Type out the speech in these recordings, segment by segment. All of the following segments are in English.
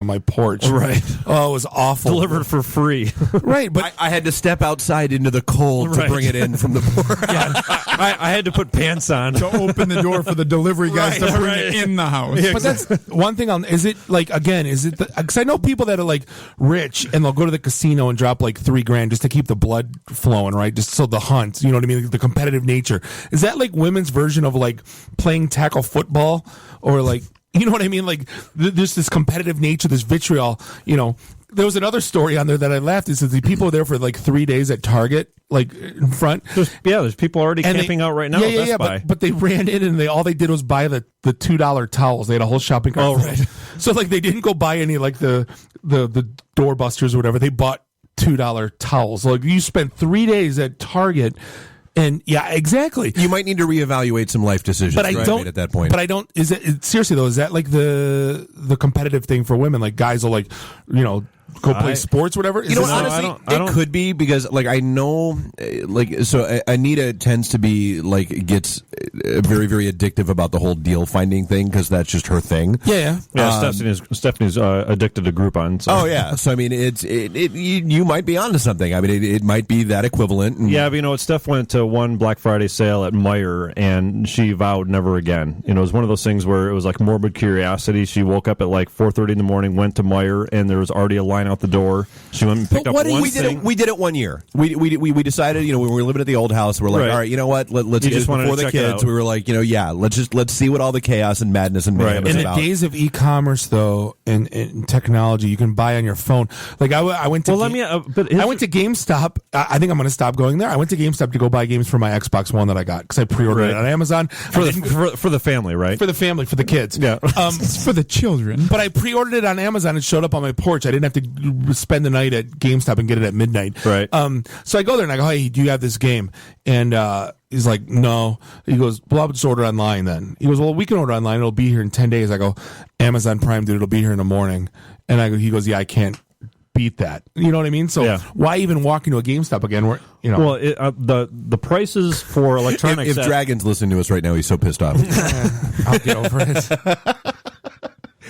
on my porch. Right. Oh, it was awful. Delivered for free. Right, but I had to step outside into the cold to bring it in from the porch. Yeah, I had to put pants on to open the door for the delivery guys to bring it in the house. But that's one thing. Is it like, again? Is it because I know people that are like rich and they'll go to the casino and drop like $3,000 just to keep the blood flowing, right? Just so the hunt, you know what I mean? The competitive nature. Is that like women's version of like playing tackle football, or like? You know what I mean? Like, there's this competitive nature, this vitriol. You know, there was another story on there that I laughed. It says the people were there for like 3 days at Target, like in front. There's people already camping out right now. Yeah, at Best Buy. But they ran in and all they did was buy the $2 towels. They had a whole shopping cart. Oh, right. So like they didn't go buy any like the doorbusters or whatever. They bought $2 towels. Like, you spent 3 days at Target. And yeah, exactly. You might need to reevaluate some life decisions. But I don't made at that point. But I don't. Is it seriously though? Is that like the competitive thing for women? Like, guys will like, you know, go play sports, whatever. You know, honestly, it could be, because like I know, like, so Anita tends to be like, gets very, very addictive about the whole deal finding thing, because that's just her thing. Yeah. Stephanie's addicted to Groupon. So. Oh yeah, so I mean, you might be onto something. I mean, it might be that equivalent. Yeah, but you know, Steph went to one Black Friday sale at Meijer, and she vowed never again. You know, it was one of those things where it was like morbid curiosity. She woke up at like 4:30 in the morning, went to Meijer, and there was already a line out the door. She went and picked up one thing. We did it 1 year. We decided, you know, when we were living at the old house, we're like, all right, you know what? Let's do this before the kids. We were like, you know, yeah, let's see what all the chaos and madness and mayhem is about. In the days of e-commerce, though, and technology, you can buy on your phone. Like I went to. I went to GameStop. I think I'm going to stop going there. I went to GameStop to go buy games for my Xbox One that I got, because I pre-ordered it on Amazon for the family, right? For the family, for the kids. Yeah, it's for the children. But I pre-ordered it on Amazon. It showed up on my porch. I didn't have to spend the night at GameStop and get it at midnight. Right. So I go there and I go, hey, do you have this game? And he's like, no. He goes, well, I'll just order online then. He goes, well, we can order online. It'll be here in 10 days. I go, Amazon Prime, dude, it'll be here in the morning. And he goes, yeah, I can't beat that. You know what I mean? So why even walk into a GameStop again? Where, you know, well, the prices for electronics. If Dragon's listening to us right now, he's so pissed off. I'll get over it.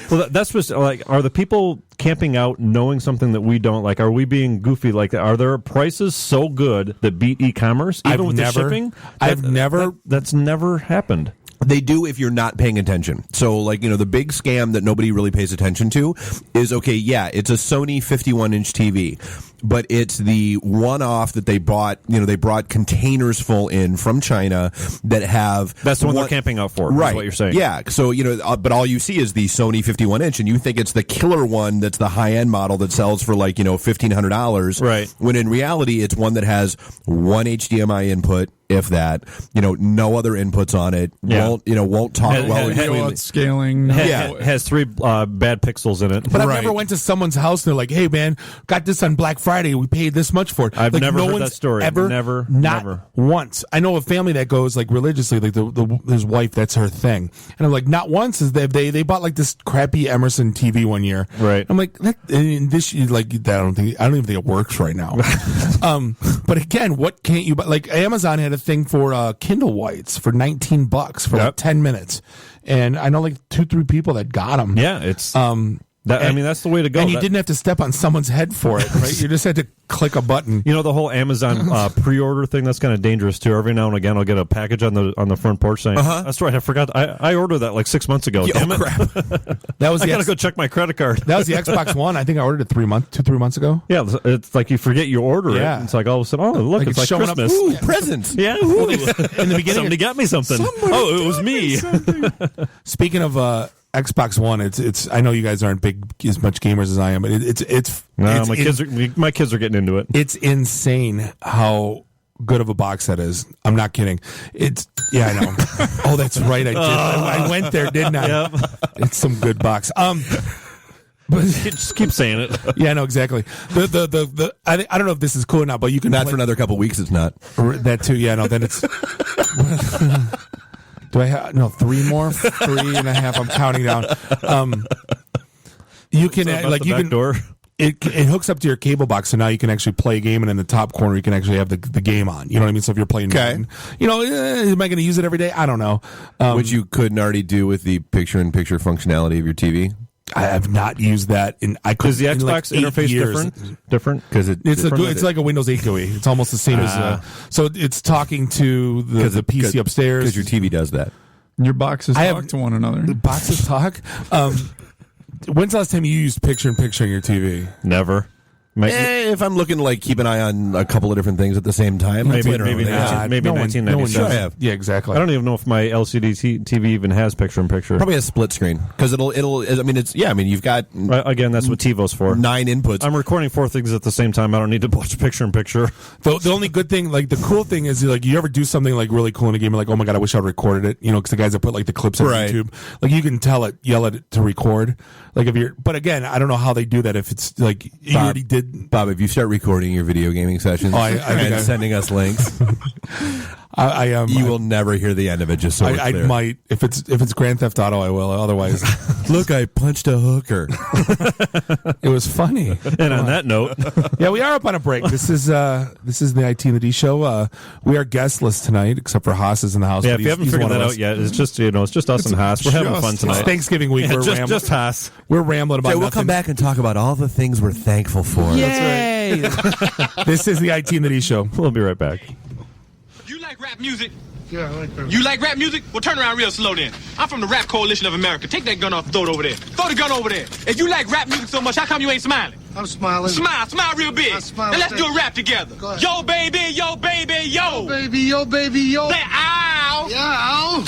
Well, that's just like, are the people camping out knowing something that we don't? Like, are we being goofy? Like, are there prices so good that beat e-commerce, even with the shipping? That's never happened. They do if you're not paying attention. So, like, you know, the big scam that nobody really pays attention to is, okay, yeah, it's a Sony 51-inch TV, but it's the one-off that they bought. You know, they brought containers full in from China that have... That's the one they're camping out for, right, is what you're saying. Yeah, so, you know, but all you see is the Sony 51-inch, and you think it's the killer one that's the high-end model that sells for, like, you know, $1,500. Right. When in reality, it's one that has one HDMI input, if that, you know, no other inputs on it, won't talk scaling. Has 3 bad pixels in it. But I never went to someone's house and they're like, hey, man, got this on Black Friday. We paid this much for it. I've like, never heard that story. Never once. I know a family that goes like religiously, like his wife, that's her thing. And I'm like, not once is they bought like this crappy Emerson TV one year. Right. I'm like, I don't even think it works right now. But again, what can't you buy? Like, Amazon had a thing for Kindle Whites for $19 for like 10 minutes, and I know like 2-3 people that got them. Yeah, it's I mean, that's the way to go. And you didn't have to step on someone's head for it, right? You just had to click a button. You know, the whole Amazon pre-order thing, that's kind of dangerous too. Every now and again I'll get a package on the front porch saying, that's right, I forgot, I ordered that like 6 months ago. Damn it. Crap. That was I gotta go check my credit card. That was the Xbox One. I think I ordered it 3 months ago. Yeah, it's like you forget you order it. It's like all of a sudden, oh look, it's like showing Christmas. up. Ooh, presents. Yeah. In the beginning, somebody got me something. Oh, it was me. Speaking of Xbox One, it's. I know you guys aren't as much gamers as I am, but my kids are getting into it. It's insane how good of a box that is. I'm not kidding. I know. Oh, that's right. I did. I went there, didn't I? Yep. It's some good box. But just keep saying it. Yeah, no, exactly. I don't know if this is cool or not, but you can. Not for another couple of weeks. It's not. That too. Yeah, no. Then it's. Do I have 3 more? 3.5. I'm counting down. You can door. It hooks up to your cable box, so now you can actually play a game, and in the top corner you can actually have the game on. You know what I mean? So if you're playing, Madden, am I going to use it every day? I don't know. Which you couldn't already do with the picture-in-picture functionality of your TV. I have not used that Is the Xbox interface different? Because it's like a Windows 8 GUI. It's almost the same as so it's talking to the PC upstairs because your TV does that. Your boxes talk to one another. The boxes talk. When's the last time you used picture-in-picture on your TV? Never. If I'm looking to like keep an eye on a couple of different things at the same time, maybe no 1996. one does. Yeah, exactly. I don't even know if my LCD TV even has picture-in-picture. Probably a split screen because it'll. I mean, you've got again. That's what TiVo's for. 9 inputs. I'm recording 4 things at the same time. I don't need to watch picture-in-picture. The only good thing, like the cool thing, is like you ever do something like really cool in a game, like oh my god, I wish I'd recorded it. You know, because the guys that put like the clips on YouTube, like you can yell at it to record. Like if you're, but again, I don't know how they do that. If it's like you already did, Bob. If you start recording your video gaming sessions and sending us links, you will never hear the end of it. Just so I might if it's Grand Theft Auto, I will. Otherwise, look, I punched a hooker. It was funny. And on that note, yeah, we are up on a break. This is the IT and the D show. We are guestless tonight, except for Haas is in the house. Yeah, if you haven't figured that out yet, it's just it's just us and Haas. We're having fun tonight. It's Thanksgiving week. We're just Haas. We're rambling about. We'll nothing. come back and talk about all the things we're thankful for. Yay! This is the IT and the D show. We'll be right back. You like rap music? Yeah, I like that. You like rap music? Well, turn around real slow then. I'm from the Rap Coalition of America. Take that gun off and throw it over there. Throw the gun over there. If you like rap music so much, how come you ain't smiling? I'm smiling. Smile real big. I smile. Now let's do a rap together. Go ahead. Yo, baby, yo, baby, yo. Yo, baby, yo, baby, yo. Say ow. Yeah.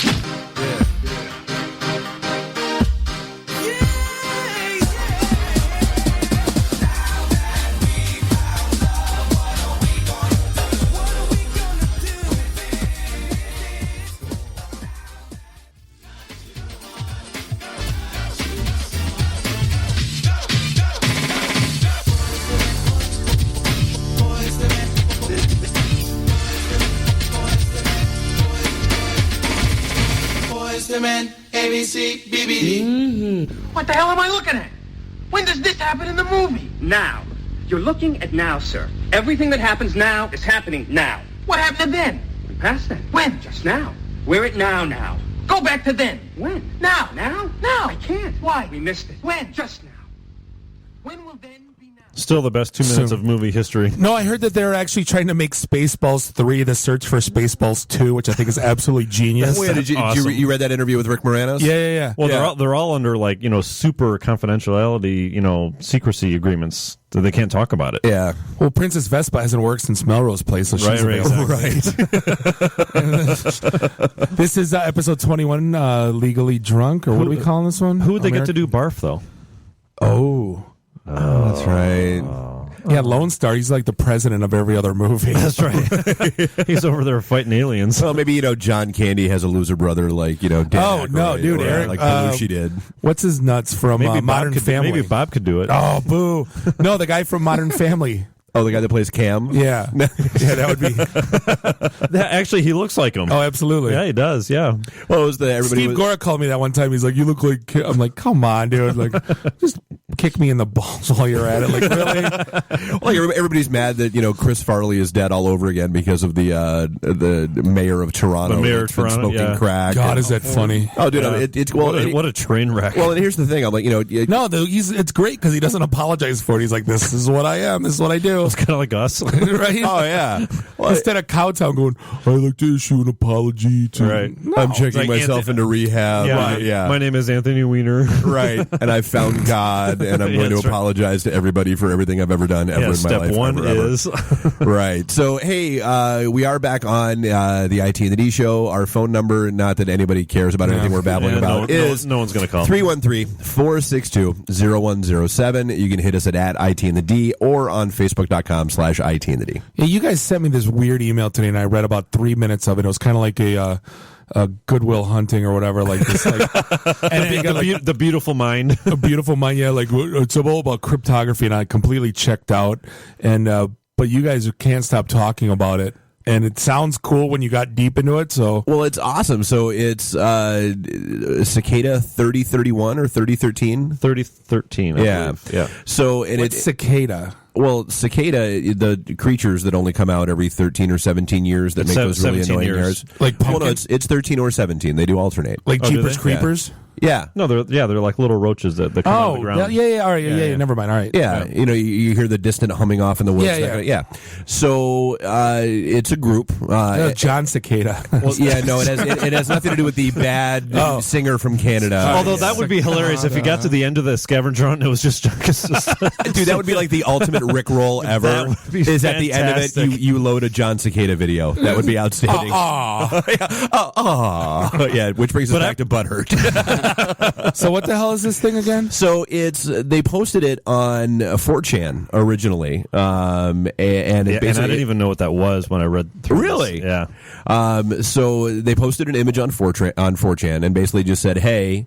ABC, BBD. What the hell am I looking at? When does this happen in the movie? Now. You're looking at now, sir. Everything that happens now is happening now. What happened to then? We passed that. When? Just now. We're at now. Go back to then. When? Now. Now? Now. I can't. Why? We missed it. When? Just now. When will then be now? Still the best 2 minutes of movie history. No, I heard that they're actually trying to make Spaceballs 3 the search for Spaceballs 2, which I think is absolutely genius. Wait, did you read that interview with Rick Moranis? Yeah. Well, they're all under like super confidentiality, secrecy agreements. So they can't talk about it. Yeah. Well, Princess Vespa hasn't worked since Melrose Place, so she's available. Right. This is episode 21, Legally Drunk, or what are we calling this one? Who would they get to do Barf though? Oh, that's right. Yeah, Lone Star. He's like the president of every other movie. That's right. He's over there fighting aliens. Well, maybe John Candy has a loser brother like Dan Oh, no, Aykroyd, dude, or, Eric, like Belushi did. What's his nuts from Modern Family? Maybe Bob could do it. Oh, boo! No, the guy from Modern Family. Oh, the guy that plays Cam? Yeah. Yeah, that would be. Actually, he looks like him. Oh, absolutely. Yeah, he does. Yeah. Well, it was Steve Gora called me that one time. He's like, "You look like." I'm like, "Come on, dude! Like, just kick me in the balls while you're at it." Like, really? Well, everybody's mad that Chris Farley is dead all over again because of the mayor of Toronto. The mayor that's of Toronto, been smoking crack. God, is that funny? Oh, dude, it's what a train wreck. Well, and here's the thing. I'm like, No, it's great because he doesn't apologize for it. He's like, "This is what I am. This is what I do." It's kind of like us. Right? Oh yeah. Well, instead of Cowtown going, "I like to issue an apology to." Right. I'm checking myself into rehab. Yeah. My name is Anthony Weiner. Right. And I found God, and I'm going to apologize to everybody for everything I've ever done ever in my step life. one ever. is right. So hey, we are back on the IT and the D show. Our phone number, not that anybody cares about anything we're babbling about, is no one's going to call. 313-462-0107. You can hit us at IT and the D or on Facebook.com/IT and the D. Yeah, you guys sent me this weird email today, and I read about 3 minutes of it. It was kind of like a Goodwill Hunting or whatever, like this. Like, and the beautiful mind, a beautiful mind. Yeah, like it's all about cryptography, and I completely checked out. And but you guys can't stop talking about it. And it sounds cool when you got deep into it. So it's awesome. So it's Cicada 3031 or 3013? 3013. Yeah. Yeah. So it's Cicada. Well, Cicada, the creatures that only come out every 13 or 17 years that make those really annoying years. Like pumpkin? Well, no, it's 13 or 17. They do alternate. Like Jeepers Creepers? Yeah. No, they're like little roaches that come out of the ground. Yeah. All right. Yeah. Never mind. All right. Yeah, you hear the distant humming off in the woods. Yeah. So it's a group. John Cicada. It has nothing to do with the bad singer from Canada. Although that would be hilarious if you got to the end of the scavenger hunt and it was just dude, that would be like the ultimate Rickroll ever. Is at the end of it, you load a John Cicada video. That would be outstanding. Yeah, which brings us back to Butthurt. So what the hell is this thing again? So they posted it on 4chan originally, and and I didn't even know what that was when I read through. Really? This. Yeah. So they posted an image on 4chan and basically just said, "Hey,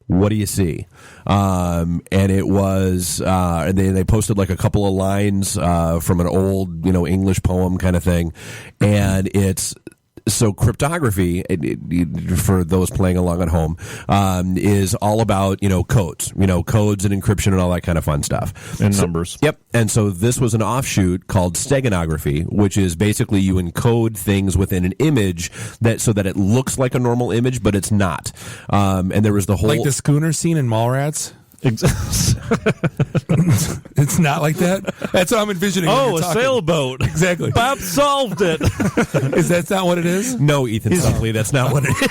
what do you see?" And it was they posted like a couple of lines from an old English poem kind of thing, and it's. So cryptography, for those playing along at home, is all about codes, codes and encryption and all that kind of fun stuff and numbers. Yep. And so this was an offshoot called steganography, which is basically you encode things within an image so that it looks like a normal image, but it's not. And there was the whole like the schooner scene in Mallrats. It's not like that. That's what I'm envisioning. Oh, a sailboat. Exactly. Bob solved it. Is that not what it is? No, Ethan Suppley, that's not what it is.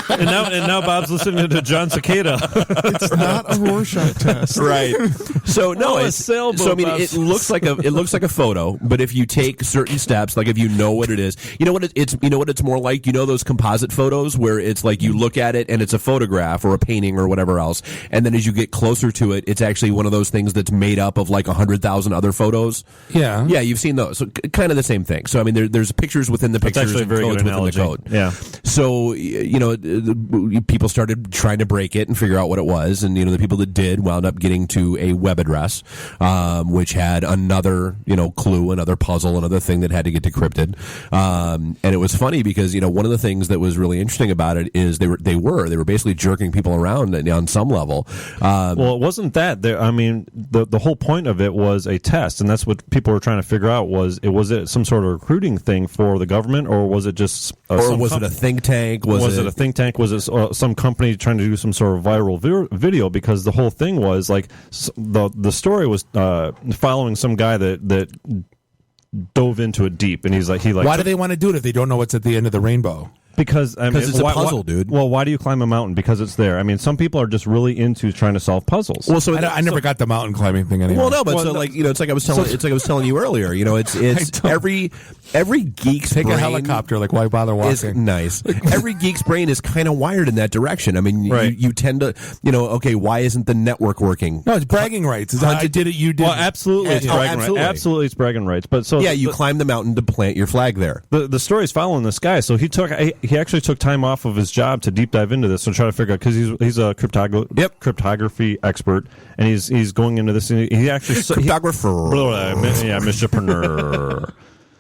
and now Bob's listening to John Cicada. It's not a Rorschach test, right? So no, a sailboat. So I mean, it looks like a photo, but if you take certain steps, like if you know what it is, what it's more like. Those composite photos where it's like you look at it and it's a photograph or a painting or whatever else, and then as you get closer to it, it's actually one of those things that's made up of like 100,000 other photos. Yeah, you've seen those. So kind of the same thing. So I mean, there's pictures within the pictures and codes within the code. Yeah. So people started trying to break it and figure out what it was, and the people that did wound up getting to a web address, which had another clue, another puzzle, another thing that had to get decrypted. And it was funny because one of the things that was really interesting about it is they were basically jerking people around on some level. Well, it wasn't that. I mean, the whole point of it was a test, and that's what people were trying to figure out. Was it some sort of recruiting thing for the government, or was it just it a think tank? Was it a think tank? Was it some company trying to do some sort of viral video? Because the whole thing was like the story was following some guy that dove into it deep, and he's like, why do they want to do it if they don't know what's at the end of the rainbow? Because it's a puzzle, dude. Well, why do you climb a mountain? Because it's there. I mean, some people are just really into trying to solve puzzles. Well, so I never got the mountain climbing thing anyway. Well, no, but it's like I was telling you earlier. It's every geek's take brain a helicopter. Like, why bother walking? Is nice. Every geek's brain is kind of wired in that direction. I mean, right. you tend to, okay, why isn't the network working? No, it's bragging rights. I did it, you did. Well, absolutely, it's bragging rights. Absolutely, it's bragging rights. But so you climb the mountain to plant your flag there. The story's following this guy. So he actually took time off of his job to deep dive into this and try to figure out, because he's a cryptography expert, and he's going into this. And he actually cryptographer. Yeah, Mr.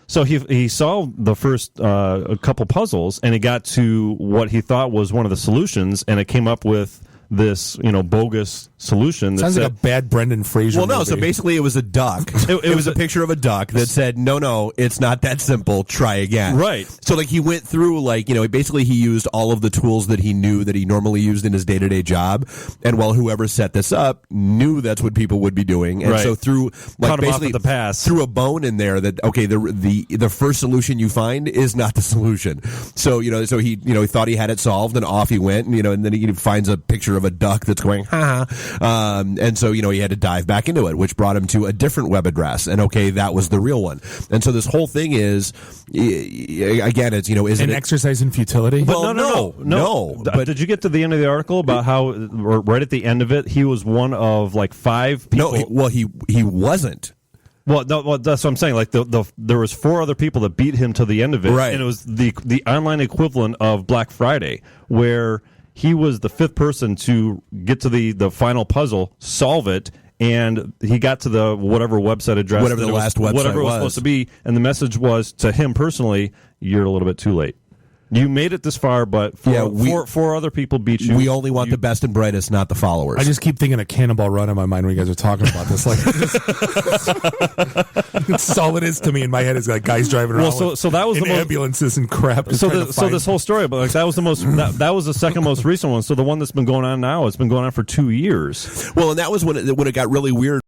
So he solved the first a couple puzzles, and he got to what he thought was one of the solutions, and it came up with this bogus solution. That sounds like a bad Brendan Fraser movie. So basically it was a duck. It was a picture of a duck that said, no, it's not that simple, try again. Right. So he went through basically he used all of the tools that he knew that he normally used in his day-to-day job, and whoever set this up knew that's what people would be doing, and so through caught him off at the pass, threw a bone in there that the first solution you find is not the solution. So he thought he had it solved, and off he went, and then he finds a picture of a duck that's going ha ha, and so he had to dive back into it, which brought him to a different web address, and that was the real one. And so this whole thing is, again, it's is an exercise in futility. Well, no. But did you get to the end of the article about how right at the end of it he was one of 5 people? No, he wasn't. Well, no, that's what I'm saying. Like there was 4 other people that beat him to the end of it, right? And it was the online equivalent of Black Friday, where he was the 5th person to get to the final puzzle, solve it, and he got to the whatever website address, whatever the last website whatever it was supposed to be, and the message was to him personally, "You're a little bit too late." You made it this far, but four other people beat you. We only want the best and brightest, not the followers. I just keep thinking of Cannonball Run in my mind when you guys are talking about this. Like, it's all it is to me in my head is like guys driving around. Well, so that was in the most, ambulances and crap. So this whole story, but like that was the most that was the second most recent one. So the one that's been going on now, it's been going on for 2 years. Well, and that was when it got really weird.